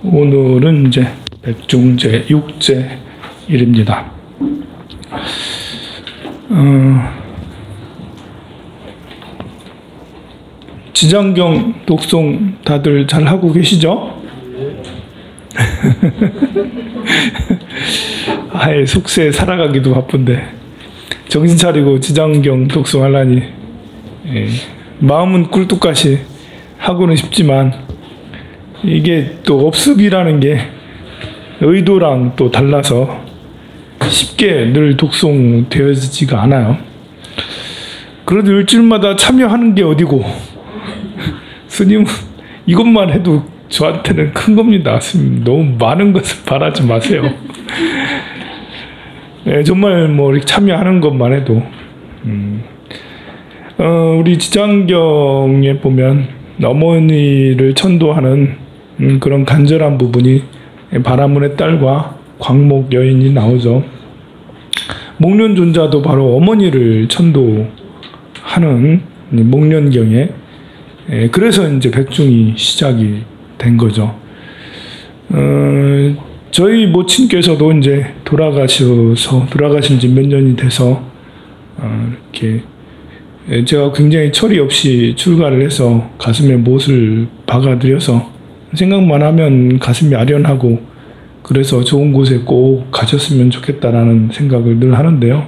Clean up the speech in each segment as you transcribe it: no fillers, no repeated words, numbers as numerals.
오늘은 이제 백중제 6제 일입니다. 지장경 독송 다들 잘 하고 계시죠? 아예 속세에 살아가기도 바쁜데 정신 차리고 지장경 독송하려니 마음은 꿀뚝같이 하고는 싶지만 이게 또 업습이라는 게 의도랑 또 달라서 쉽게 늘 독송되어지지가 않아요. 그래도 일주일마다 참여하는 게 어디고 스님은 이것만 해도 저한테는 큰 겁니다. 스님 너무 많은 것을 바라지 마세요. 네, 정말 뭐 이렇게 참여하는 것만 해도 우리 지장경에 보면 어머니를 천도하는 그런 간절한 부분이 바라문의 딸과 광목 여인이 나오죠. 목련존자도 바로 어머니를 천도하는 목련경에 그래서 이제 백중이 시작이 된 거죠. 저희 모친께서도 이제 돌아가신 지 몇 년이 돼서 이렇게 제가 굉장히 철이 없이 출가를 해서 가슴에 못을 박아들여서 생각만 하면 가슴이 아련하고 그래서 좋은 곳에 꼭 가셨으면 좋겠다라는 생각을 늘 하는데요.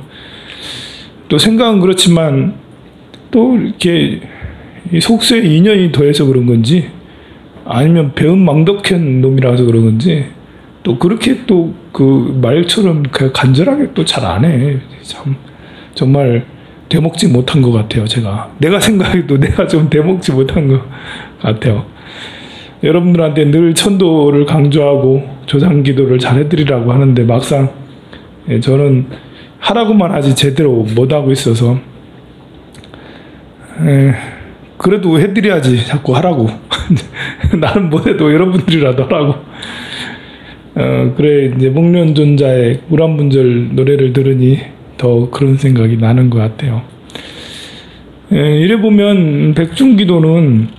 또 생각은 그렇지만 또 이렇게 속세에 인연이 더해서 그런 건지 아니면 배은망덕한 놈이라서 그런 건지 또 그렇게 또 그 말처럼 간절하게 또 잘 안 해. 참 정말 대먹지 못한 것 같아요. 내가 생각해도 내가 좀 대먹지 못한 것 같아요. 여러분들한테 늘 천도를 강조하고 조상기도를 잘해드리라고 하는데 막상 저는 하라고만 하지 제대로 못하고 있어서 그래도 해드려야지 자꾸 하라고. 나는 못해도 여러분들이라도 하라고. 그래 이제 목련존자의 우람분절 노래를 들으니 더 그런 생각이 나는 것 같아요. 이래 보면 백중기도는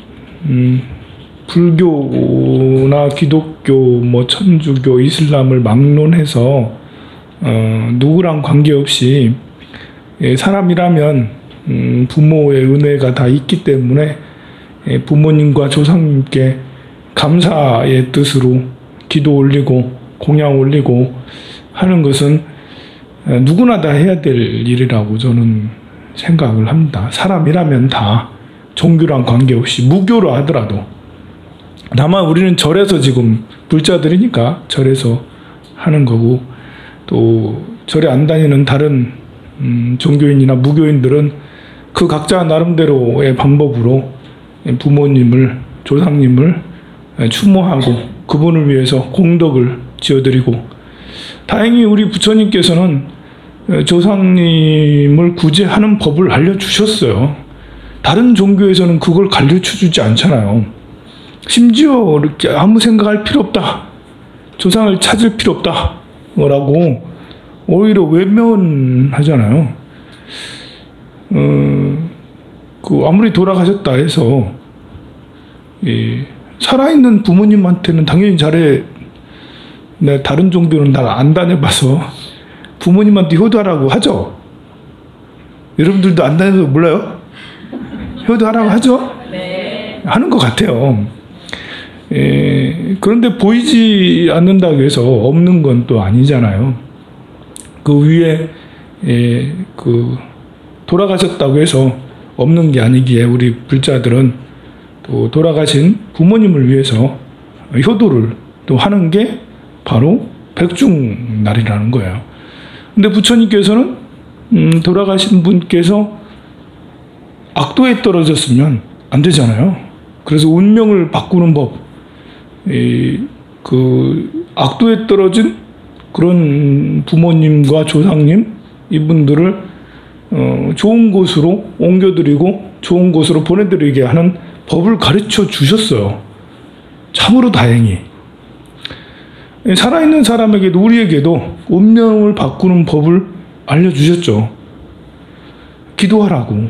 불교나 기독교, 뭐 천주교, 이슬람을 막론해서 누구랑 관계없이 사람이라면 부모의 은혜가 다 있기 때문에 부모님과 조상님께 감사의 뜻으로 기도 올리고 공양 올리고 하는 것은 누구나 다 해야 될 일이라고 저는 생각을 합니다. 사람이라면 다 종교랑 관계없이 무교로 하더라도 다만 우리는 절에서 지금 불자들이니까 절에서 하는 거고 또 절에 안 다니는 다른 종교인이나 무교인들은 그 각자 나름대로의 방법으로 부모님을 조상님을 추모하고 그분을 위해서 공덕을 지어드리고 다행히 우리 부처님께서는 조상님을 구제하는 법을 알려주셨어요. 다른 종교에서는 그걸 가르쳐주지 않잖아요. 심지어 이렇게 아무 생각할 필요 없다. 조상을 찾을 필요 없다. 라고 오히려 외면하잖아요. 아무리 돌아가셨다 해서 살아있는 부모님한테는 당연히 잘해. 내가 다른 종교는 다 안 다녀봐서 부모님한테 효도하라고 하죠. 여러분들도 안 다녀서 몰라요? 효도하라고 하죠? 네. 하는 것 같아요. 그런데 보이지 않는다고 해서 없는 건 또 아니잖아요. 그 위에 돌아가셨다고 해서 없는 게 아니기에 우리 불자들은 또 돌아가신 부모님을 위해서 효도를 또 하는 게 바로 백중날이라는 거예요. 근데 부처님께서는 돌아가신 분께서 악도에 떨어졌으면 안 되잖아요. 그래서 운명을 바꾸는 법, 악도에 떨어진 그런 부모님과 조상님 이분들을 좋은 곳으로 옮겨드리고 좋은 곳으로 보내드리게 하는 법을 가르쳐 주셨어요. 참으로 다행히. 살아있는 사람에게도 우리에게도 운명을 바꾸는 법을 알려주셨죠. 기도하라고,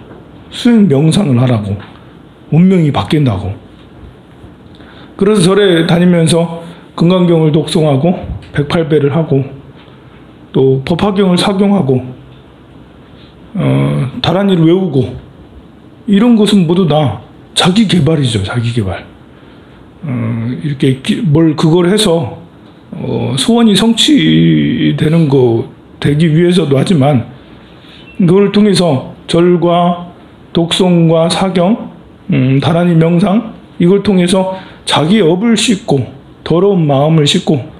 수행 명상을 하라고, 운명이 바뀐다고. 그래서 절에 다니면서 금강경을 독송하고 108배를 하고 또 법화경을 사경하고 다란이를 외우고 이런 것은 모두 다 자기 개발이죠. 자기 개발. 이렇게 그걸 해서 소원이 성취되는 거 되기 위해서도 하지만 그걸 통해서 절과 독송과 사경, 다란이 명상 이걸 통해서 자기의 업을 씻고 더러운 마음을 씻고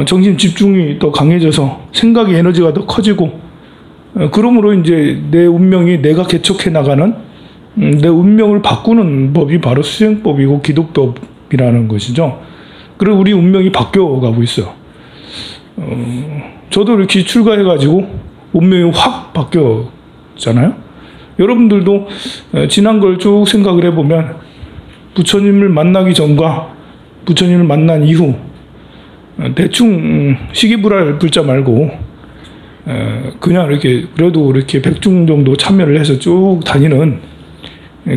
정신 집중이 더 강해져서 생각의 에너지가 더 커지고 그러므로 이제 내 운명이 내가 개척해 나가는 내 운명을 바꾸는 법이 바로 수행법이고 기도법이라는 것이죠. 그리고 우리 운명이 바뀌어가고 있어요. 저도 이렇게 출가해가지고 운명이 확 바뀌었잖아요. 여러분들도 지난 걸 쭉 생각을 해보면 부처님을 만나기 전과 부처님을 만난 이후 대충 시기불알 불자 말고 그냥 이렇게 그래도 이렇게 100중 정도 참여를 해서 쭉 다니는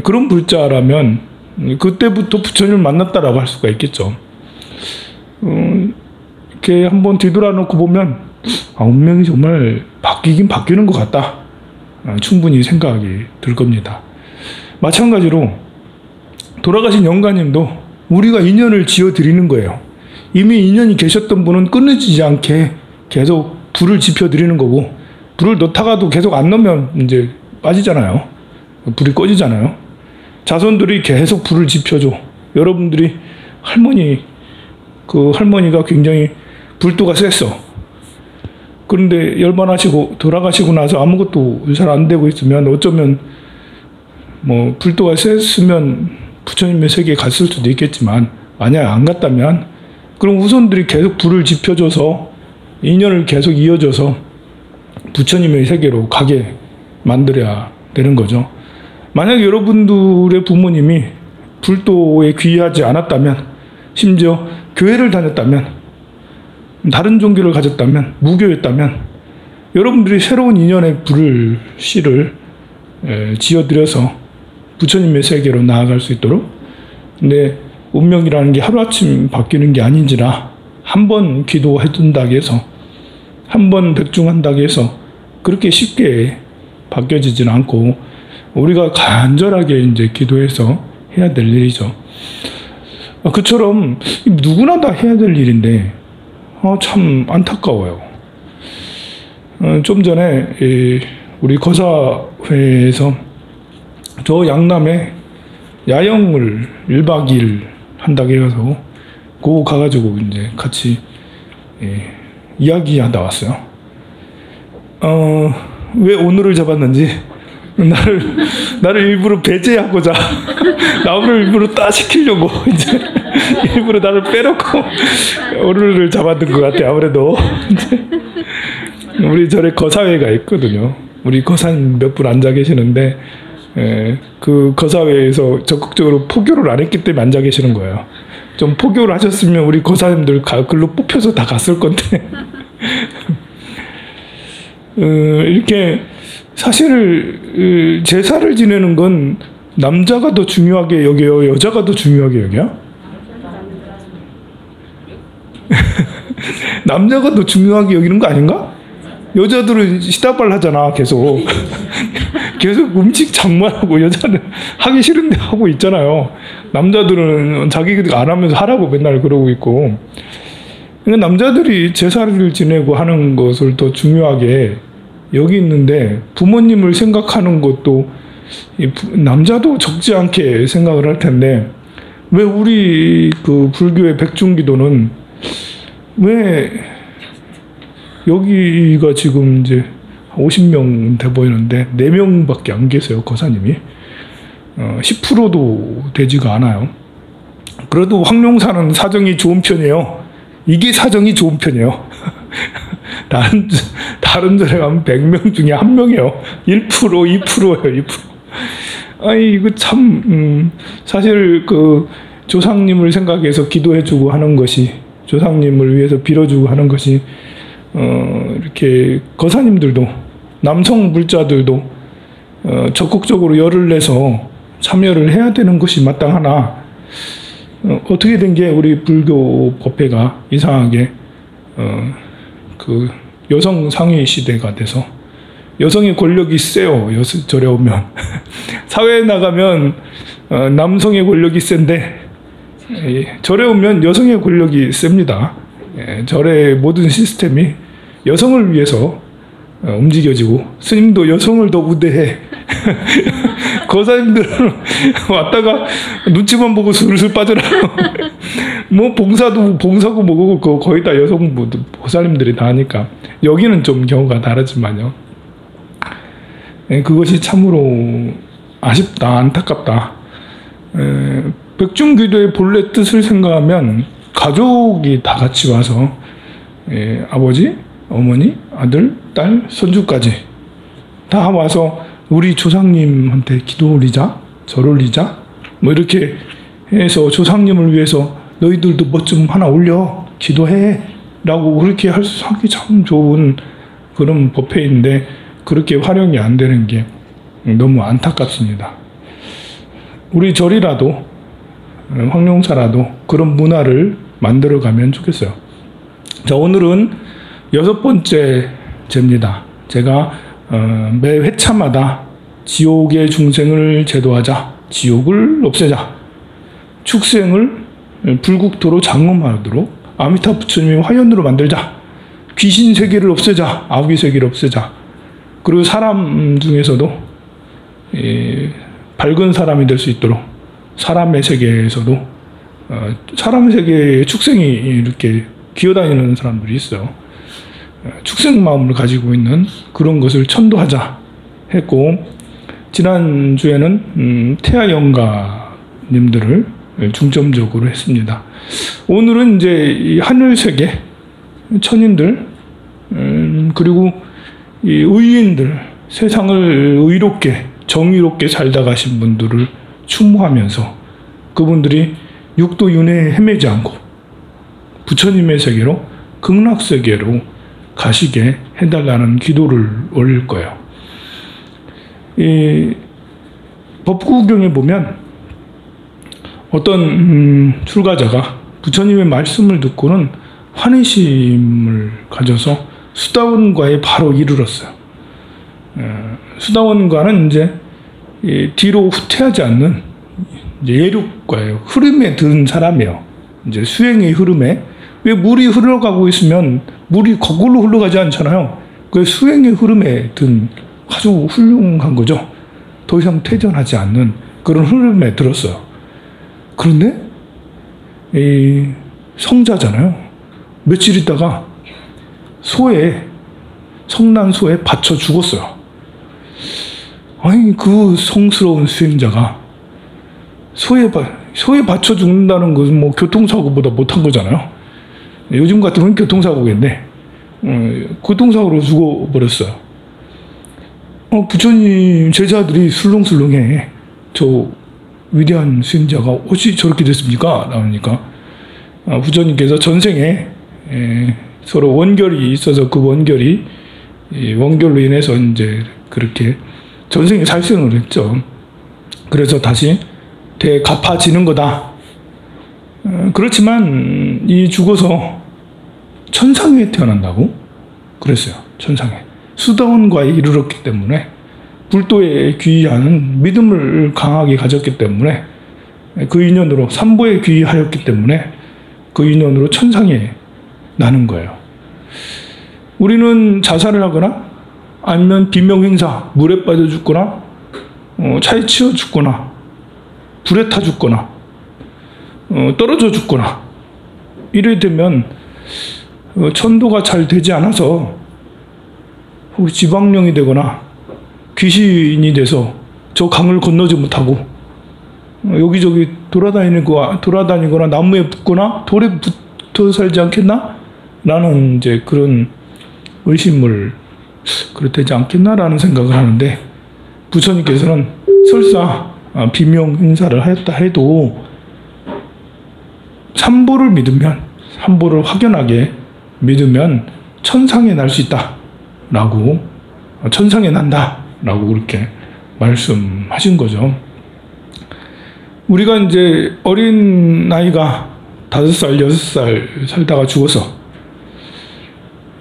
그런 불자라면 그때부터 부처님을 만났다라고 할 수가 있겠죠. 이렇게 한번 뒤돌아 놓고 보면 운명이 정말 바뀌긴 바뀌는 것 같다. 충분히 생각이 들 겁니다. 마찬가지로 돌아가신 영가님도 우리가 인연을 지어드리는 거예요. 이미 인연이 계셨던 분은 끊어지지 않게 계속 불을 지펴드리는 거고 불을 넣다가도 계속 안 넣으면 이제 빠지잖아요. 불이 꺼지잖아요. 자손들이 계속 불을 지펴줘. 여러분들이 할머니가 굉장히 불도가 셌어. 그런데 열반하시고 돌아가시고 나서 아무것도 잘 안 되고 있으면 어쩌면 뭐 불도가 셌으면 부처님의 세계에 갔을 수도 있겠지만 만약 안 갔다면 그럼 후손들이 계속 불을 지펴줘서 인연을 계속 이어져서 부처님의 세계로 가게 만들어야 되는 거죠. 만약 여러분들의 부모님이 불도에 귀의하지 않았다면 심지어 교회를 다녔다면 다른 종교를 가졌다면 무교였다면 여러분들이 새로운 인연의 씨를 지어드려서 부처님의 세계로 나아갈 수 있도록 내 운명이라는 게 하루아침 바뀌는 게 아닌지라 한 번 기도해둔다고 해서 한 번 백중한다고 해서 그렇게 쉽게 바뀌어지지는 않고 우리가 간절하게 이제 기도해서 해야 될 일이죠. 그처럼 누구나 다 해야 될 일인데 참 안타까워요. 좀 전에 우리 거사회에서 저 양남에 야영을 1박 2일 한다고 해서 그거 가가지고 이제 같이 이야기하다 왔어요. 왜 오늘을 잡았는지 나를 일부러 배제하고자 나를 일부러 따시키려고 이제 일부러 나를 빼놓고 오늘을 잡았던 것 같아. 아무래도 우리 절에 거사회가 있거든요. 우리 거사님 몇 분 앉아 계시는데 그 거사회에서 적극적으로 포교를 안 했기 때문에 앉아 계시는 거예요. 좀 포교를 하셨으면 우리 거사님들 글로 뽑혀서 다 갔을 건데 이렇게 사실 제사를 지내는 건 남자가 더 중요하게 여겨요? 여자가 더 중요하게 여겨요? 남자가 더 중요하게 여기는 거 아닌가? 여자들은 시다발 하잖아. 계속 음식 장만하고 여자는 하기 싫은데 하고 있잖아요. 남자들은 자기들이 안 하면서 하라고 맨날 그러고 있고. 그러니까 남자들이 제사를 지내고 하는 것을 더 중요하게 여기 있는데 부모님을 생각하는 것도 남자도 적지 않게 생각을 할 텐데 왜 우리 그 불교의 백중기도는 왜 여기가 지금 이제 50명 돼 보이는데 4명밖에 안 계세요. 거사님이 10%도 되지가 않아요. 그래도 황룡사는 사정이 좋은 편이에요. 이게 사정이 좋은 편이에요. 다른 절에 가면 100명 중에 1명이에요. 1%, 2%예요. 2%. 아니 이거 참 사실 그 조상님을 생각해서 기도해주고 하는 것이 조상님을 위해서 빌어주고 하는 것이 이렇게 거사님들도 남성 불자들도 적극적으로 열을 내서 참여를 해야 되는 것이 마땅하나 어떻게 된 게 우리 불교 법회가 이상하게 그 여성 상위 시대가 돼서 여성의 권력이 세요. 절에 오면 사회에 나가면 남성의 권력이 센데 절에 오면 여성의 권력이 셉니다. 절의 모든 시스템이 여성을 위해서 움직여지고 스님도 여성을 더 우대해. 거사님들은 왔다가 눈치만 보고 슬슬 빠져라. 뭐 봉사고 뭐고 거의 다 여성 보살님들이 다 하니까 여기는 좀 경우가 다르지만요. 그것이 참으로 아쉽다, 안타깝다. 백중기도의 본래 뜻을 생각하면 가족이 다 같이 와서 아버지, 어머니, 아들, 딸, 손주까지 다 와서 우리 조상님한테 기도 올리자, 절 올리자, 뭐 이렇게 해서 조상님을 위해서 너희들도 뭐 좀 하나 올려, 기도해 라고 그렇게 하기 참 좋은 그런 법회인데 그렇게 활용이 안 되는 게 너무 안타깝습니다. 우리 절이라도 황룡사라도 그런 문화를 만들어가면 좋겠어요. 자, 오늘은 6번째 제입니다. 제가 매 회차마다 지옥의 중생을 제도하자, 지옥을 없애자, 축생을 불국토로 장엄하도록 아미타 부처님의 화현으로 만들자, 귀신 세계를 없애자, 아귀 세계를 없애자, 그리고 사람 중에서도 밝은 사람이 될 수 있도록 사람의 세계에서도 사람의 세계에 축생이 이렇게 기어다니는 사람들이 있어요. 축생 마음을 가지고 있는 그런 것을 천도하자 했고, 지난주에는 태아 영가님들을 중점적으로 했습니다. 오늘은 이제 이 하늘 세계 천인들 그리고 이 의인들, 세상을 의롭게 정의롭게 살다 가신 분들을 추모하면서 그분들이 육도 윤회에 헤매지 않고 부처님의 세계로, 극락 세계로 가시게 해달라는 기도를 올릴 거예요. 이 법구경에 보면 어떤 출가자가 부처님의 말씀을 듣고는 환희심을 가져서 수다원과에 바로 이르렀어요. 수다원과는 이제 뒤로 후퇴하지 않는 예륙과예요. 흐름에 든 사람이에요. 이제 수행의 흐름에, 왜 물이 흘러가고 있으면 물이 거꾸로 흘러가지 않잖아요. 그 수행의 흐름에 든 아주 훌륭한 거죠. 더 이상 퇴전하지 않는 그런 흐름에 들었어요. 그런데 이 성자잖아요. 며칠 있다가 성난 소에 받쳐 죽었어요. 아니, 그 성스러운 수행자가 소에 받쳐 죽는다는 것은 뭐 교통사고보다 못한 거잖아요. 요즘 같으면 교통사고겠네. 교통사고로 죽어버렸어요. 부처님 제자들이 술렁술렁해. 저 위대한 수행자가 어찌 저렇게 됐습니까? 나오니까 부처님께서 전생에 서로 원결이 있어서 그 원결로 인해서 이제 그렇게 전생에 살생을 했죠. 그래서 다시 되갚아지는 거다. 그렇지만 이 죽어서 천상에 태어난다고 그랬어요. 천상에. 수다원과에 이르렀기 때문에, 불도에 귀의하는 믿음을 강하게 가졌기 때문에, 그 인연으로 삼보에 귀의하였기 때문에 그 인연으로 천상에 나는 거예요. 우리는 자살을 하거나 아니면 비명행사, 물에 빠져 죽거나 차에 치여 죽거나 불에 타 죽거나 떨어져 죽거나 이래 되면 천도가 잘 되지 않아서 지방령이 되거나 귀신이 돼서 저 강을 건너지 못하고 여기저기 돌아다니거나 나무에 붙거나 돌에 붙어 살지 않겠나? 라는 이제 그런 의심을 그렇되지 않겠나라는 생각을 하는데, 부처님께서는 설사 비명 행사를 하였다 해도 삼보를 믿으면, 삼보를 확연하게 믿으면 천상에 날 수 있다 라고, 천상에 난다 라고 그렇게 말씀하신 거죠. 우리가 이제 어린 아이가 5살, 6살 살다가 죽어서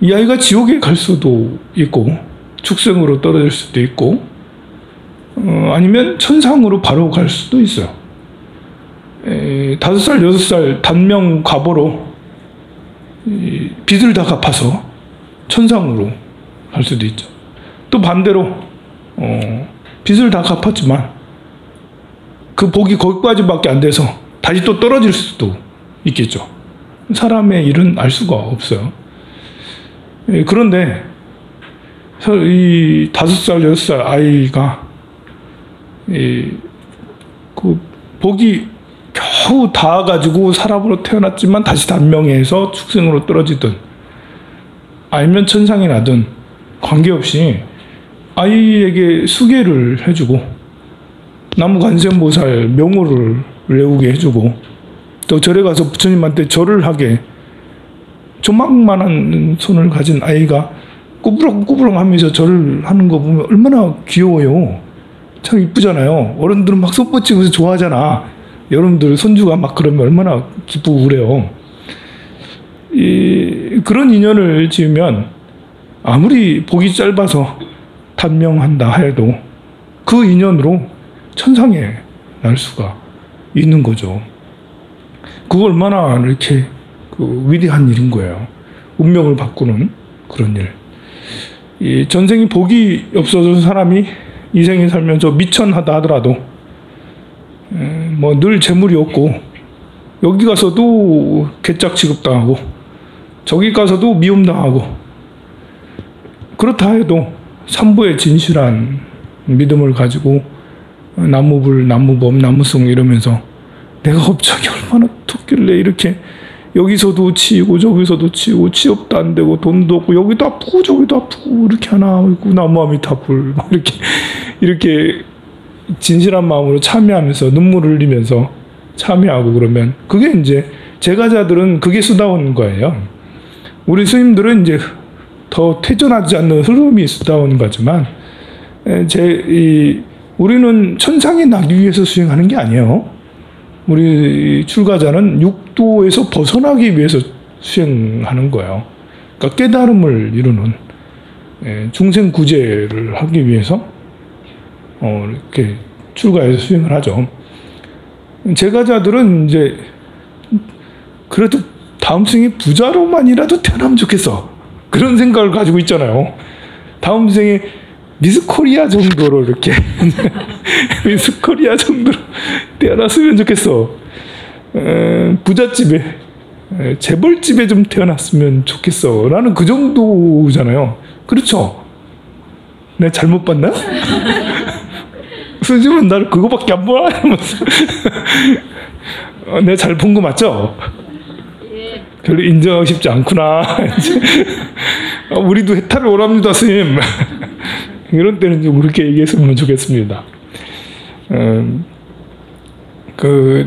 이 아이가 지옥에 갈 수도 있고 축생으로 떨어질 수도 있고 아니면 천상으로 바로 갈 수도 있어요. 5살, 6살 단명 과보로 빚을 다 갚아서 천상으로 갈 수도 있죠. 또 반대로 빚을 다 갚았지만 그 복이 거기까지밖에 안 돼서 다시 또 떨어질 수도 있겠죠. 사람의 일은 알 수가 없어요. 그런데 이 5살, 6살 아이가 그 복이 겨우 닿아가지고 사람으로 태어났지만 다시 단명해서 축생으로 떨어지든 아니면 천상에 나든 관계없이 아이에게 수계를 해주고 나무관세음보살 명호를 외우게 해주고 또 절에 가서 부처님한테 절을 하게 조망만한 손을 가진 아이가 꾸부렁꾸부렁 하면서 절을 하는 거 보면 얼마나 귀여워요. 참 이쁘잖아요. 어른들은 막 손 뻗치면서 좋아하잖아. 여러분들 손주가 막 그러면 얼마나 기쁘고 그래요. 그런 인연을 지으면 아무리 복이 짧아서 단명한다 해도 그 인연으로 천상에 날 수가 있는 거죠. 그거 얼마나 이렇게 위대한 일인 거예요. 운명을 바꾸는 그런 일. 이 전생이 복이 없어서 사람이 이 생에 살면서 미천하다 하더라도 뭐 늘 재물이 없고 여기 가서도 개짝 취급당하고 저기 가서도 미움당하고 그렇다 해도 삼부의 진실한 믿음을 가지고 나무불, 나무범, 나무송 이러면서 내가 업적이 얼마나 텄길래 이렇게 여기서도 치이고 저기서도 치이고 취업도 안 되고 돈도 없고 여기도 아프고 저기도 아프고 이렇게 하나 있고 나무 아미타불 이렇게 진실한 마음으로 참여하면서 눈물을 흘리면서 참여하고 그러면 그게 이제 제가자들은 그게 수다운 거예요. 우리 스님들은 이제 더 퇴전하지 않는 흐름이 수다운 거지만 우리는 천상에 나기 위해서 수행하는 게 아니에요. 우리 출가자는 육도에서 벗어나기 위해서 수행하는 거예요. 그러니까 깨달음을 이루는 중생 구제를 하기 위해서 이렇게 출가해서 수행을 하죠. 제가자들은 이제 그래도 다음 생에 부자로만이라도 태어나면 좋겠어. 그런 생각을 가지고 있잖아요. 다음 생에 미스 코리아 정도로 이렇게 미스 코리아 정도로 태어났으면 좋겠어. 부잣집에 재벌집에 좀 태어났으면 좋겠어. 라는 그 정도잖아요. 그렇죠? 내가 잘못 봤나? 스님은 나를 그거밖에 안 보아? 이러면서 내가 잘 본 거 맞죠? 별로 인정하고 싶지 않구나. 우리도 해탈을 원합니다, 스님. 이런 때는 좀 그렇게 얘기했으면 좋겠습니다.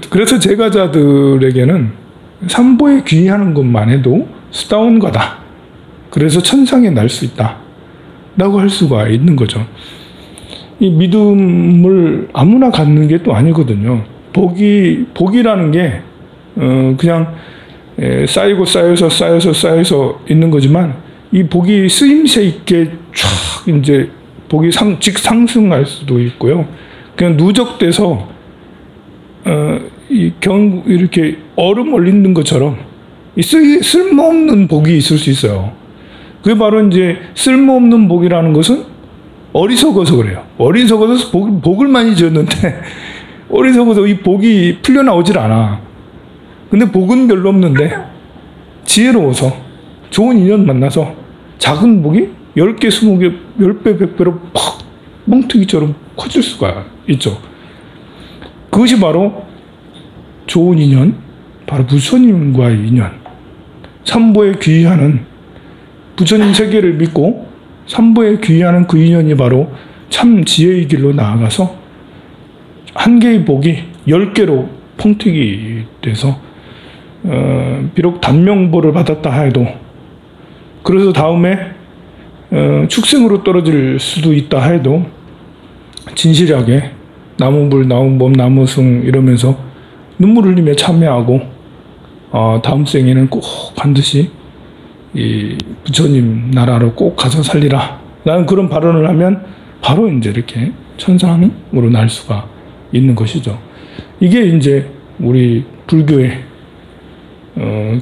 그래서 제가자들에게는 삼보에 귀의하는 것만 해도 수다운 거다. 그래서 천상에 날 수 있다. 라고 할 수가 있는 거죠. 이 믿음을 아무나 갖는 게 또 아니거든요. 복이라는 게 그냥 쌓여서 있는 거지만 이 복이 쓰임새 있게 쫙 이제 복이 직상승할 수도 있고요. 그냥 누적돼서 이렇게 얼음 올리는 것처럼 쓸모없는 복이 있을 수 있어요. 그게 바로 이제 쓸모없는 복이라는 것은 어리석어서 그래요. 어리석어서 복을 많이 지었는데 어리석어서 이 복이 풀려나오질 않아. 근데 복은 별로 없는데 지혜로워서 좋은 인연 만나서 작은 복이 10개, 20개, 10배, 100배로 팍 멍튀기처럼 커질 수가 있죠. 그것이 바로 좋은 인연, 바로 부처님과의 인연. 삼보에 귀의하는 부처님 세계를 믿고 삼보에 귀의하는 그 인연이 바로 참 지혜의 길로 나아가서 한 개의 복이 10개로 펑튀기 돼서 비록 단명보를 받았다 해도 그래서 다음에 축생으로 떨어질 수도 있다 해도 진실하게 나무불, 나무범, 나무승 이러면서 눈물 흘리며 참여하고 다음 생에는 꼭 반드시 이 부처님 나라로 꼭 가서 살리라 라는 그런 발언을 하면 바로 이제 이렇게 천상으로 날 수가 있는 것이죠. 이게 이제 우리 불교의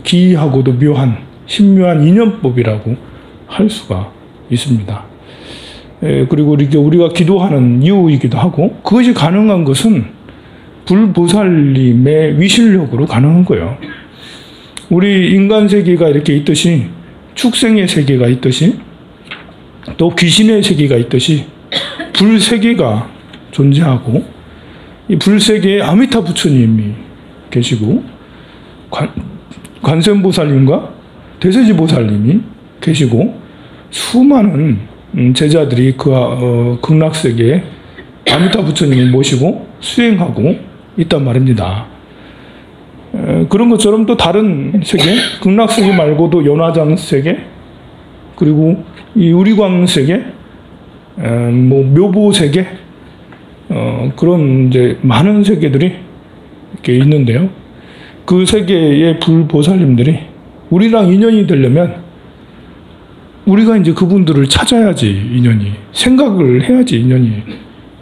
기이하고도 묘한 신묘한 인연법이라고 할 수가 있습니다. 그리고 이렇게 우리가 기도하는 이유이기도 하고, 그것이 가능한 것은 불보살님의 위실력으로 가능한 거예요. 우리 인간 세계가 이렇게 있듯이, 축생의 세계가 있듯이, 또 귀신의 세계가 있듯이 불세계가 존재하고, 이 불세계에 아미타 부처님이 계시고 관세음보살님과 대세지보살님이 계시고, 수많은 제자들이 그 극락세계에 아미타 부처님을 모시고 수행하고 있단 말입니다. 그런 것처럼 또 다른 세계, 극락세계 말고도 연화장 세계, 그리고 이 우리광 세계, 뭐 묘보 세계, 그런 이제 많은 세계들이 이렇게 있는데요. 그 세계의 불보살님들이 우리랑 인연이 되려면 우리가 이제 그분들을 찾아야지 인연이, 생각을 해야지 인연이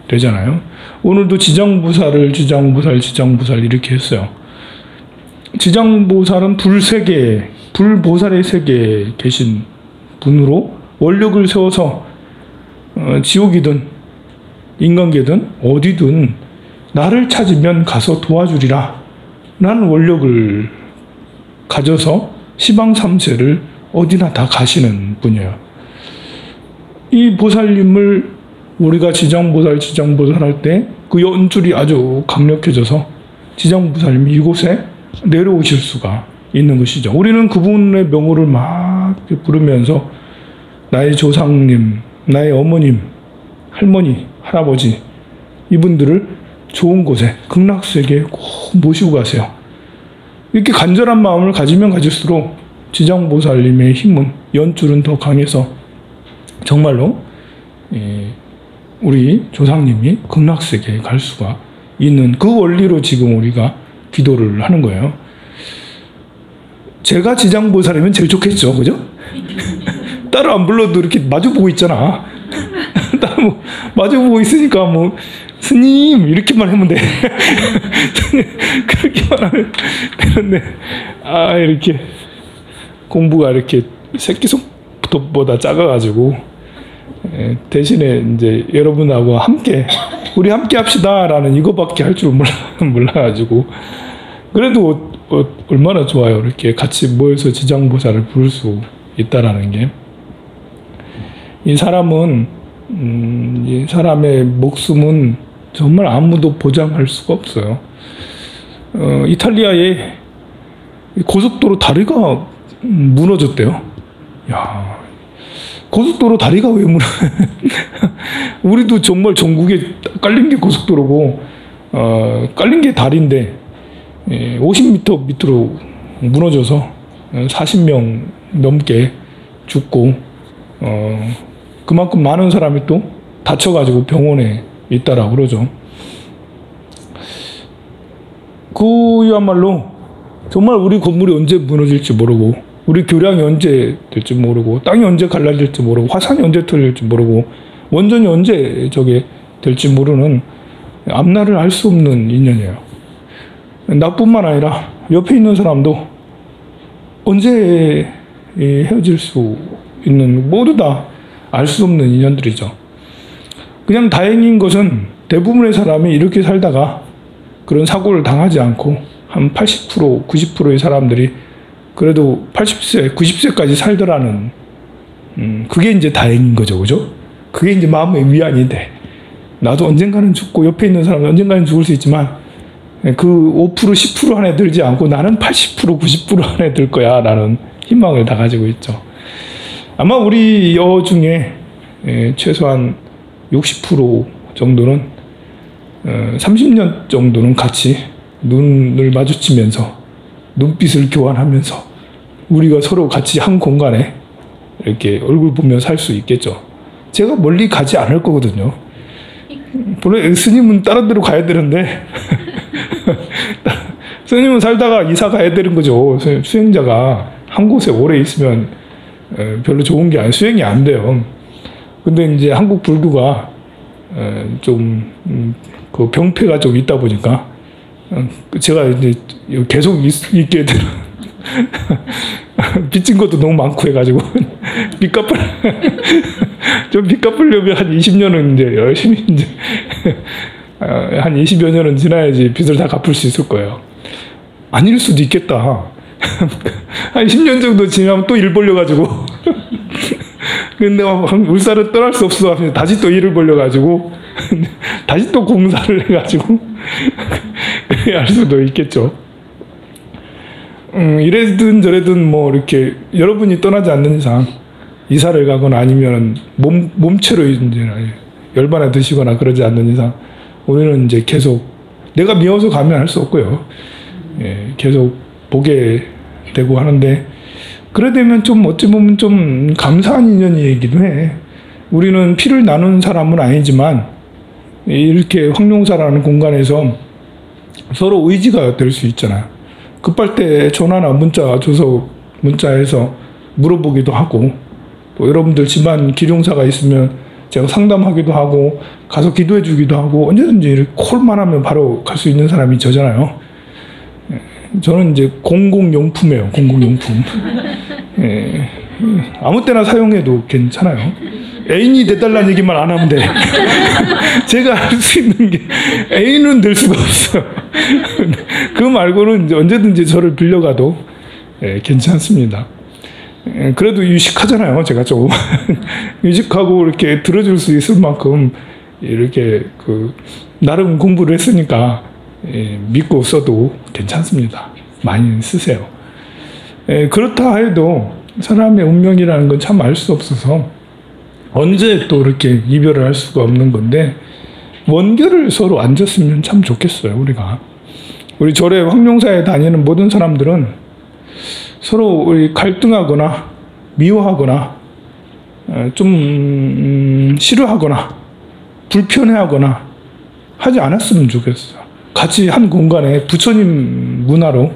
되잖아요. 오늘도 지장보살을 지장보살 이렇게 했어요. 지장보살은 불세계, 불보살의 세계에 계신 분으로 원력을 세워서 지옥이든 인간계든 어디든 나를 찾으면 가서 도와주리라 라는 원력을 가져서 시방3세를 어디나 다 가시는 분이에요. 이 보살님을 우리가 지장보살 할 때 그 연줄이 아주 강력해져서 지장보살님이 이곳에 내려오실 수가 있는 것이죠. 우리는 그분의 명호를 막 부르면서 나의 조상님, 나의 어머님, 할머니, 할아버지 이분들을 좋은 곳에 극락세계에 꼭 모시고 가세요. 이렇게 간절한 마음을 가지면 가질수록 지장보살님의 힘은, 연줄은 더 강해서 정말로 우리 조상님이 극락세계에 갈 수가 있는 그 원리로 지금 우리가 기도를 하는 거예요. 제가 지장보살이면 제일 좋겠죠, 그죠? 따로 안 불러도 이렇게 마주보고 있잖아. 따로 마주보고 있으니까 뭐 스님 이렇게만 하면 돼. 그렇게만 하면 되는데, 이렇게 공부가 이렇게 새끼손톱보다 작아가지고, 대신에 이제 여러분하고 우리 함께 합시다라는 이거밖에 할 줄 몰라가지고, 그래도 얼마나 좋아요. 이렇게 같이 모여서 지장보살을 부를 수 있다라는 게. 이 사람은, 이 사람의 목숨은 정말 아무도 보장할 수가 없어요. 이탈리아에 고속도로 다리가 무너졌대요. 야, 고속도로 다리가 왜 무너져? 우리도 정말 전국에 깔린 게 고속도로고, 깔린 게 다리인데, 50m 밑으로 무너져서 40명 넘게 죽고, 그만큼 많은 사람이 또 다쳐가지고 병원에 있다라고 그러죠. 그야말로 정말 우리 건물이 언제 무너질지 모르고, 우리 교량이 언제 될지 모르고, 땅이 언제 갈라질지 모르고, 화산이 언제 털릴지 모르고, 원전이 언제 저게 될지 모르는 앞날을 알 수 없는 인연이에요. 나뿐만 아니라 옆에 있는 사람도 언제 헤어질 수 있는, 모두 다 알 수 없는 인연들이죠. 그냥 다행인 것은 대부분의 사람이 이렇게 살다가 그런 사고를 당하지 않고 한 80%, 90%의 사람들이 그래도 80세, 90세까지 살더라는, 그게 이제 다행인 거죠. 그죠? 그게 이제 마음의 위안이 돼. 나도 언젠가는 죽고 옆에 있는 사람은 언젠가는 죽을 수 있지만 그 5%, 10% 안에 들지 않고 나는 80%, 90% 안에 들 거야 라는 희망을 다 가지고 있죠. 아마 우리 여 중에 최소한 60% 정도는 30년 정도는 같이 눈을 마주치면서 눈빛을 교환하면서 우리가 서로 같이 한 공간에 이렇게 얼굴 보며 살 수 있겠죠. 제가 멀리 가지 않을 거거든요. 물론 스님은 다른 데로 가야 되는데 스님은 살다가 이사 가야 되는 거죠. 수행자가 한 곳에 오래 있으면 별로 좋은 게 수행이 안 돼요. 근데 이제 한국 불교가 좀 그 병폐가 좀 있다 보니까 제가 이제 계속 있게 되는 빚진 것도 너무 많고 해가지고 빚 갚으려면 한 20년은 이제 열심히 이제 한 20여 년은 지나야지 빚을 다 갚을 수 있을 거예요. 아닐 수도 있겠다. 한 10년 정도 지나면 또 일 벌려가지고 근데 울산을 떠날 수 없어 하면 다시 또 일을 벌려가지고 다시 또 공사를 해가지고 그래야 할 수도 있겠죠. 이래든 저래든 뭐 이렇게 여러분이 떠나지 않는 이상 이사를 가거나 아니면 몸체로 이제 열반에 드시거나 그러지 않는 이상 우리는 이제 계속 내가 미워서 가면 할 수 없고요. 예, 계속 보게 되고 하는데 그래 되면 좀 어찌 보면 좀 감사한 인연이기도 해. 우리는 피를 나눈 사람은 아니지만 이렇게 황룡사라는 공간에서 서로 의지가 될 수 있잖아요. 급할 때 전화나 문자 줘서 문자해서 물어보기도 하고 또 여러분들 집안 기룡사가 있으면 제가 상담하기도 하고 가서 기도해 주기도 하고 언제든지 이렇게 콜만 하면 바로 갈 수 있는 사람이 저잖아요. 저는 이제 공공용품이에요. 공공용품. 예, 아무 때나 사용해도 괜찮아요. 애인이 돼달라는 얘기만 안 하면 돼. 제가 할 수 있는 게 애인은 될 수가 없어요. 그 말고는 이제 언제든지 저를 빌려가도 괜찮습니다. 그래도 유식하잖아요. 제가 좀 유식하고 이렇게 들어줄 수 있을 만큼 이렇게 나름 공부를 했으니까 믿고 써도 괜찮습니다. 많이 쓰세요. 그렇다 해도 사람의 운명이라는 건 참 알 수 없어서 언제 또 이렇게 이별을 할 수가 없는 건데 원결을 서로 앉았으면 참 좋겠어요. 우리 절에 황룡사에 다니는 모든 사람들은 서로 우리 갈등하거나 미워하거나 좀 싫어하거나 불편해하거나 하지 않았으면 좋겠어요. 같이 한 공간에 부처님 문화로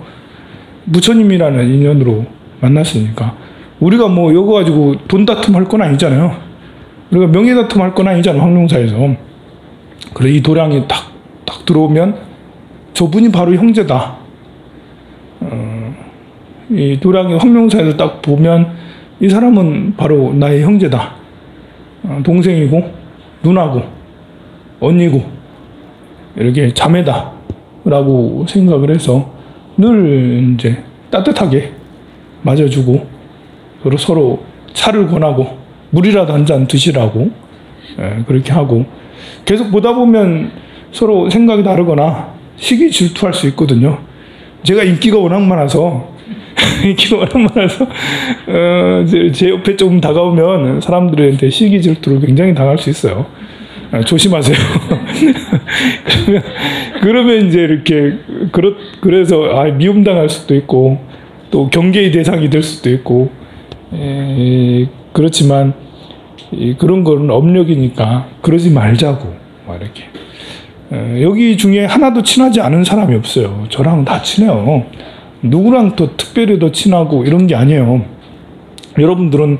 부처님이라는 인연으로 만났으니까 우리가 뭐 이거 가지고 돈 다툼 할 건 아니잖아요. 우리가 명예 다툼 할 건 아니잖아요. 황룡사에서. 그래 이 도량이 딱 들어오면 저분이 바로 형제다. 이 도량이 황룡사에서 딱 보면 이 사람은 바로 나의 형제다. 동생이고 누나고 언니고 이렇게 자매다 라고 생각을 해서 늘 이제 따뜻하게 맞아주고 서로 차를 권하고 물이라도 한 잔 드시라고 그렇게 하고 계속 보다 보면 서로 생각이 다르거나 시기 질투할 수 있거든요. 제가 인기가 워낙 많아서 제 옆에 좀 다가오면 사람들한테 시기 질투를 굉장히 당할 수 있어요. 조심하세요. 그러면 이제 이렇게 그래서 미움당할 수도 있고 또 경계의 대상이 될 수도 있고 그렇지만 그런 거는 업력이니까 그러지 말자고 이렇게 여기 중에 하나도 친하지 않은 사람이 없어요. 저랑 다 친해요. 누구랑 더 특별히 더 친하고 이런 게 아니에요. 여러분들은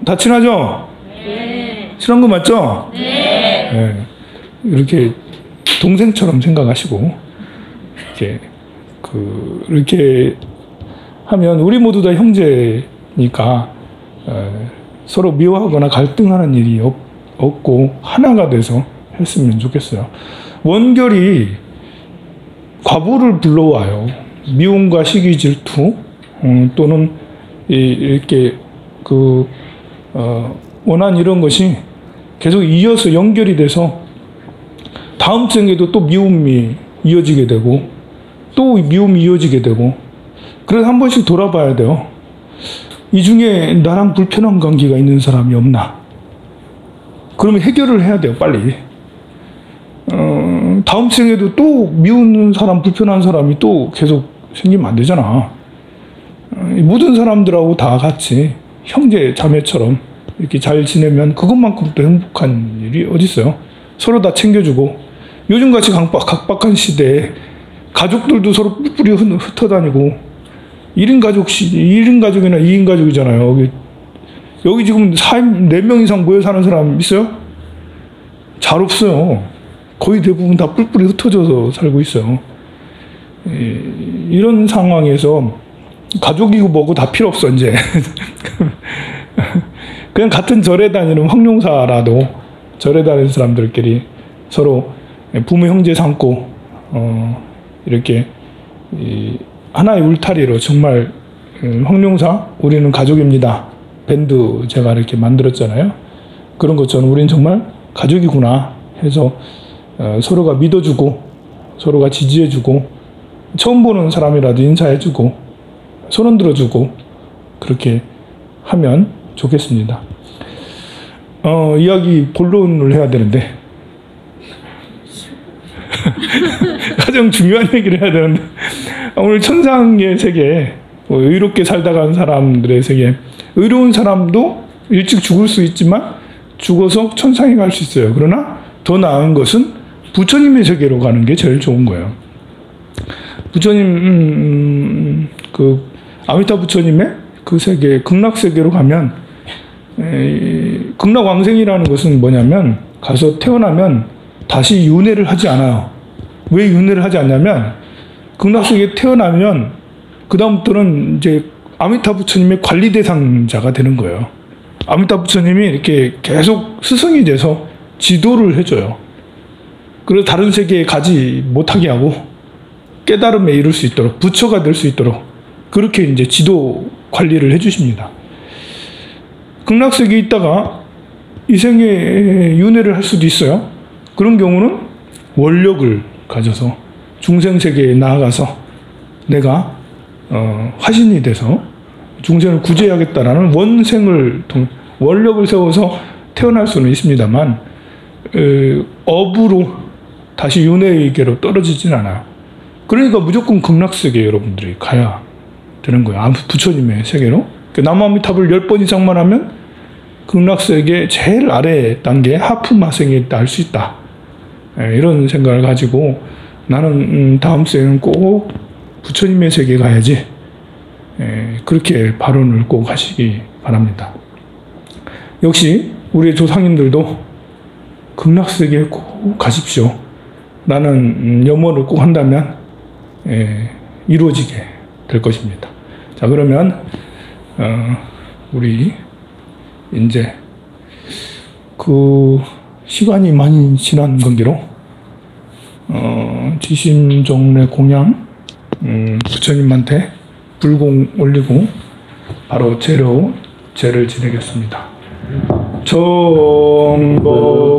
다 친하죠? 네. 친한 거 맞죠? 네. 네. 이렇게 동생처럼 생각하시고 이렇게 하면 우리 모두 다 형제니까 서로 미워하거나 갈등하는 일이 없고 하나가 돼서 했으면 좋겠어요. 원결이 과보를 불러와요. 미움과 시기 질투 또는 이렇게 원한 이런 것이 계속 이어서 연결이 돼서 다음 생에도 또 미움이 이어지게 되고 또 미움이 이어지게 되고 그래서 한 번씩 돌아봐야 돼요. 이 중에 나랑 불편한 관계가 있는 사람이 없나? 그러면 해결을 해야 돼요, 빨리. 다음 생에도 또 미우는 사람, 불편한 사람이 또 계속 생기면 안 되잖아. 모든 사람들하고 다 같이 형제, 자매처럼 이렇게 잘 지내면 그것만큼 또 행복한 일이 어디 있어요? 서로 다 챙겨주고, 요즘같이 각박한 시대에 가족들도 서로 뿔뿔이 흩어다니고, 1인 가족이나 2인 가족이잖아요. 여기 지금 4명 이상 모여 사는 사람 있어요? 잘 없어요. 거의 대부분 다 뿔뿔이 흩어져서 살고 있어요. 이런 상황에서 가족이고 뭐고 다 필요 없어, 이제. 그냥 같은 절에 다니는 황룡사라도 절에 다니는 사람들끼리 서로 부모 형제 삼고, 이렇게 하나의 울타리로 정말 황룡사, 우리는 가족입니다. 밴드 제가 이렇게 만들었잖아요. 그런 것처럼 우리는 정말 가족이구나 해서 서로가 믿어주고, 서로가 지지해주고, 처음 보는 사람이라도 인사해주고, 손 들어주고, 그렇게 하면 좋겠습니다. 이야기 본론을 해야 되는데, 가장 중요한 얘기를 해야 되는데, 오늘 천상의 세계, 의롭게 살다간 사람들의 세계, 의로운 사람도 일찍 죽을 수 있지만 죽어서 천상에 갈 수 있어요. 그러나 더 나은 것은 부처님의 세계로 가는 게 제일 좋은 거예요. 부처님, 아미타 부처님의 그 세계, 극락세계로 가면, 극락왕생이라는 것은 뭐냐면, 가서 태어나면 다시 윤회를 하지 않아요. 왜 윤회를 하지 않냐면, 극락세계에 태어나면, 그다음부터는 이제 아미타 부처님의 관리 대상자가 되는 거예요. 아미타 부처님이 이렇게 계속 스승이 돼서 지도를 해줘요. 그래서 다른 세계에 가지 못하게 하고, 깨달음에 이룰 수 있도록, 부처가 될 수 있도록, 그렇게 이제 지도 관리를 해주십니다. 극락세계에 있다가 이 생에 윤회를 할 수도 있어요. 그런 경우는 원력을 가져서 중생세계에 나아가서 내가 화신이 돼서 중생을 구제하겠다라는 원력을 세워서 태어날 수는 있습니다만, 업으로 다시 윤회계로 떨어지진 않아요. 그러니까 무조건 극락세계 여러분들이 가야 되는 거예요. 부처님의 세계로. 남아미탑을 10번 이상만 하면 극락세계 제일 아래 단계 하프마생에 있다 할 수 있다. 이런 생각을 가지고 나는 다음 생에는 꼭 부처님의 세계에 가야지. 그렇게 발언을 꼭 하시기 바랍니다. 역시 우리의 조상님들도 극락세계에 꼭 가십시오. 나는 염원을 꼭 한다면 이루어지게 될 것입니다. 자, 그러면 우리 이제 그 시간이 많이 지난 관계로 지심정례 공양 부처님한테 불공 올리고 바로 제를 지내겠습니다. 정복